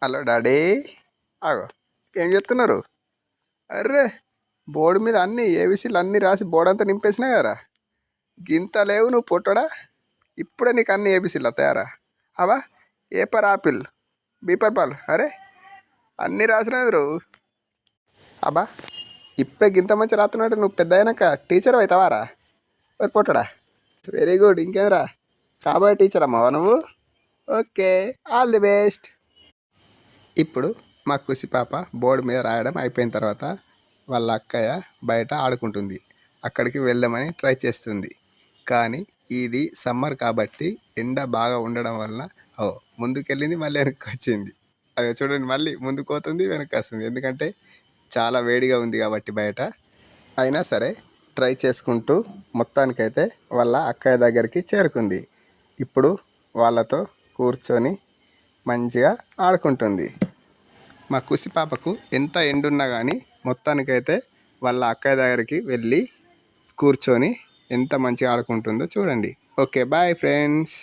Hello daddy. ఆగో, ఏం చెప్తున్నారు? అర్రే, బోర్డు మీద అన్ని ఏబీసీలు అన్నీ రాసి బోర్డు అంతా నింపేసినా కదరా. గింత లేవు నువ్వు పొట్టడా. ఇప్పుడే నీకు అన్ని ఏబీసీలు వస్తాయారా? అవా, A for apple, B for ball. అరే, అన్నీ రాసినా ఎదురు. అబ్బా, ఇప్పుడే గింత మంచి రాత్రున్నట్టు నువ్వు పెద్ద అయినాక టీచర్ అవుతావారా? మరి పొట్టడా, వెరీ గుడ్. ఇంకేదిరా, కాబోయే టీచర్ అమ్మావా నువ్వు? Okay, all the best. ఇప్పుడు మా కుసి పాప బోర్డు మీద రాయడం అయిపోయిన తర్వాత వాళ్ళ అక్కయ్య బయట ఆడుకుంటుంది. అక్కడికి వెళ్దామని ట్రై చేస్తుంది. కానీ ఇది సమ్మర్ కాబట్టి ఎండ బాగా ఉండడం వలన ముందుకెళ్ళింది, మళ్ళీ వెనక్కి వచ్చింది. అది చూడండి, మళ్ళీ ముందుకు పోతుంది, వెనక్కి వస్తుంది. ఎందుకంటే చాలా వేడిగా ఉంది కాబట్టి బయట. అయినా సరే ట్రై చేసుకుంటూ మొత్తానికైతే వాళ్ళ అక్కయ్య దగ్గరికి చేరుకుంది. ఇప్పుడు వాళ్ళతో కూర్చొని మంచిగా ఆడుకుంటుంది. మా కుసి పాపకు ఎంత ఎండున్నా కానీ మొత్తానికైతే వాళ్ళ అక్కయ్య దగ్గరికి వెళ్ళి కూర్చొని ఎంత మంచిగా ఆడుకుంటుందో చూడండి. Okay, bye friends.